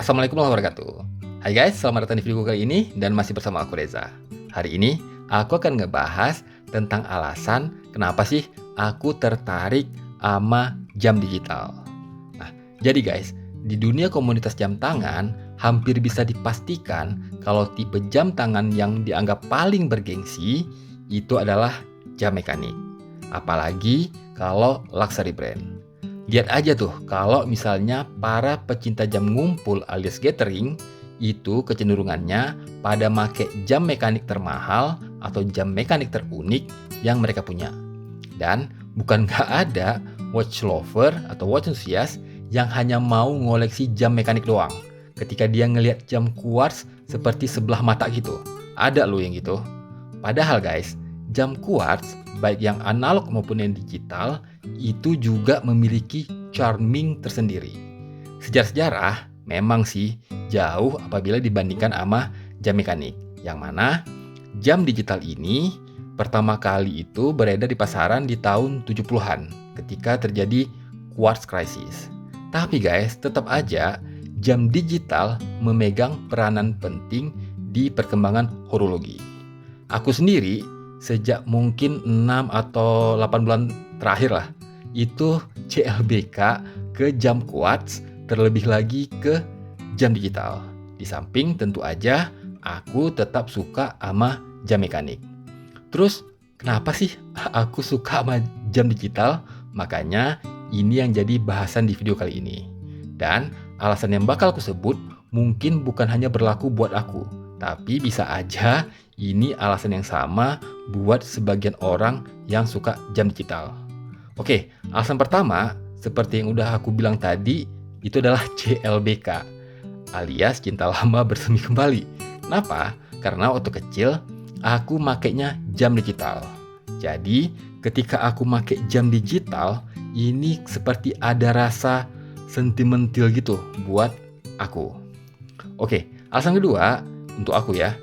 Assalamualaikum warahmatullahi wabarakatuh. Hai guys, selamat datang di video kali ini dan masih bersama aku Reza. Hari ini aku akan ngebahas tentang alasan kenapa sih aku tertarik sama jam digital. Nah, jadi guys, di dunia komunitas jam tangan hampir bisa dipastikan kalau tipe jam tangan yang dianggap paling bergengsi itu adalah jam mekanik. Apalagi kalau luxury brand. Lihat aja tuh, kalau misalnya para pecinta jam ngumpul alias gathering, itu kecenderungannya pada make jam mekanik termahal atau jam mekanik terunik yang mereka punya. Dan bukan nggak ada watch lover atau watch enthusiast yang hanya mau ngoleksi jam mekanik doang. Ketika dia ngelihat jam quartz seperti sebelah mata gitu. Ada loh yang gitu. Padahal guys, jam quartz, baik yang analog maupun yang digital, itu juga memiliki charming tersendiri. Sejarah-sejarah memang sih jauh apabila dibandingkan sama jam mekanik. Yang mana jam digital ini pertama kali itu beredar di pasaran di tahun 70-an ketika terjadi quartz crisis. Tapi guys, tetap aja jam digital memegang peranan penting di perkembangan horologi. Aku sendiri sejak mungkin 6 atau 8 bulan terakhir lah, itu CLBK ke jam quartz, terlebih lagi ke jam digital. Di samping tentu aja aku tetap suka sama jam mekanik. Terus kenapa sih aku suka sama jam digital? Makanya ini yang jadi bahasan di video kali ini. Dan alasan yang bakal aku sebut mungkin bukan hanya berlaku buat aku, tapi bisa aja ini alasan yang sama buat sebagian orang yang suka jam digital. Oke, alasan pertama, seperti yang udah aku bilang tadi, itu adalah CLBK, alias cinta lama bersemi kembali. Kenapa? Karena waktu kecil, aku makainya jam digital. Jadi, ketika aku pakai jam digital, ini seperti ada rasa sentimental gitu buat aku. Oke, alasan kedua, untuk aku ya,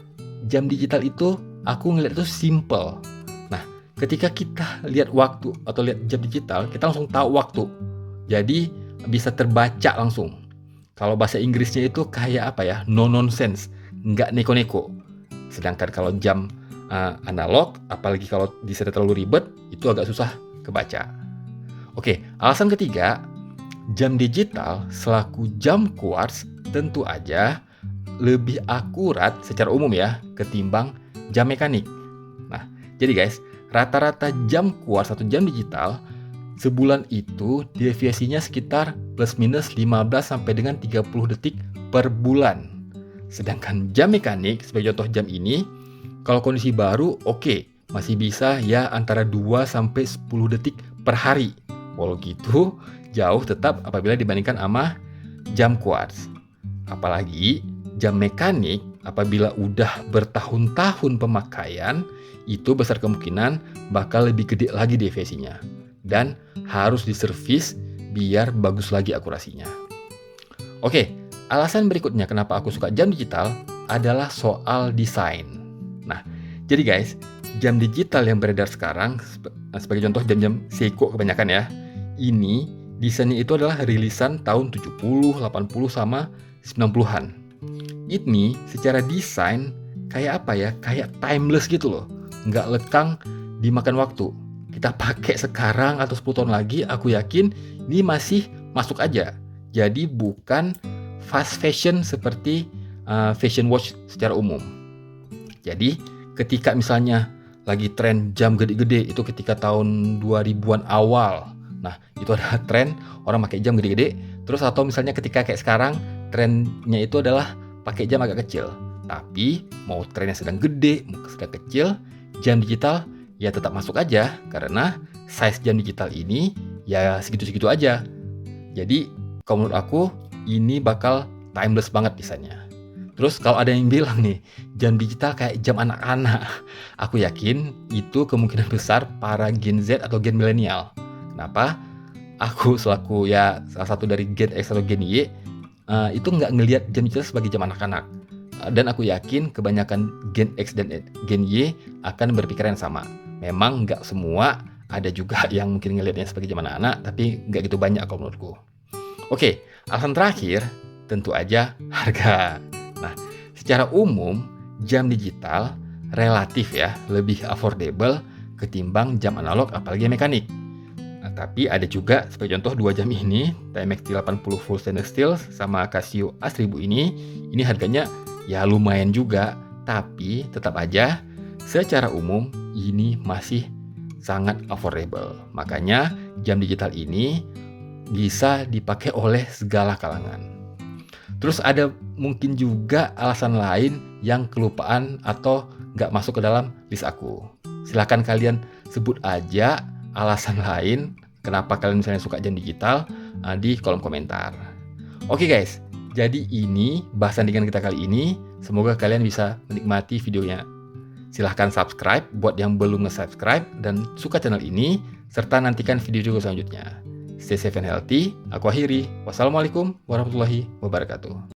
jam digital itu aku ngeliat itu simple. Nah, ketika kita lihat waktu atau lihat jam digital, kita langsung tahu waktu. Jadi bisa terbaca langsung. Kalau bahasa Inggrisnya itu kayak apa ya? No nonsense, nggak neko-neko. Sedangkan kalau jam analog, apalagi kalau disetel terlalu ribet, itu agak susah kebaca. Oke, alasan ketiga, jam digital selaku jam quartz tentu aja lebih akurat secara umum ya ketimbang jam mekanik. Nah, jadi guys, rata-rata jam quartz atau jam digital sebulan itu deviasinya sekitar plus minus 15 sampai dengan 30 detik per bulan. Sedangkan jam mekanik sebagai contoh jam ini, kalau kondisi baru oke, masih bisa ya antara 2 sampai 10 detik per hari. Walau gitu, jauh tetap apabila dibandingkan sama jam quartz. Apalagi jam mekanik apabila udah bertahun-tahun pemakaian, itu besar kemungkinan bakal lebih gede lagi deviasinya. Dan harus diservis biar bagus lagi akurasinya. Oke, alasan berikutnya kenapa aku suka jam digital adalah soal desain. Nah, jadi guys, jam digital yang beredar sekarang, sebagai contoh jam-jam Seiko kebanyakan ya, ini desainnya itu adalah rilisan tahun 70, 80, sama 90-an. Ini secara desain kayak apa ya? Kayak timeless gitu loh. Nggak lekang dimakan waktu. Kita pakai sekarang atau 10 tahun lagi, aku yakin ini masih masuk aja. Jadi bukan fast fashion seperti fashion watch secara umum. Jadi ketika misalnya lagi tren jam gede-gede, itu ketika tahun 2000-an awal. Nah, itu ada tren orang pakai jam gede-gede. Terus atau misalnya ketika kayak sekarang, trennya itu adalah pakai jam agak kecil. Tapi mau trennya sedang gede, mau sedang kecil, jam digital ya tetap masuk aja. Karena size jam digital ini ya segitu-segitu aja. Jadi kalau menurut aku ini bakal timeless banget desainnya. Terus kalau ada yang bilang nih, jam digital kayak jam anak-anak, aku yakin itu kemungkinan besar para Gen Z atau Gen milenial. Kenapa? Aku selaku ya salah satu dari Gen X atau Gen Y, itu nggak ngelihat jam digital sebagai jam anak-anak. Dan aku yakin kebanyakan Gen X dan Gen Y akan berpikiran yang sama. Memang nggak semua, ada juga yang mungkin ngelihatnya sebagai jam anak-anak, tapi nggak gitu banyak kalau menurutku. Oke, alasan terakhir, tentu aja harga. Nah, secara umum jam digital relatif ya lebih affordable ketimbang jam analog apalagi yang mekanik. Nah, tapi ada juga sebagai contoh 2 jam ini, Timex T80 full stainless steel sama Casio A1000 ini harganya ya lumayan juga, tapi tetap aja secara umum ini masih sangat affordable. Makanya jam digital ini bisa dipakai oleh segala kalangan. Terus ada mungkin juga alasan lain yang kelupaan atau nggak masuk ke dalam list aku. Silahkan kalian sebut aja alasan lain kenapa kalian misalnya suka jam digital di kolom komentar. Oke guys, jadi ini bahasan ringan kita kali ini. Semoga kalian bisa menikmati videonya. Silahkan subscribe buat yang belum nge-subscribe dan suka channel ini, serta nantikan video selanjutnya. Stay safe and healthy. Aku akhiri. Wassalamualaikum warahmatullahi wabarakatuh.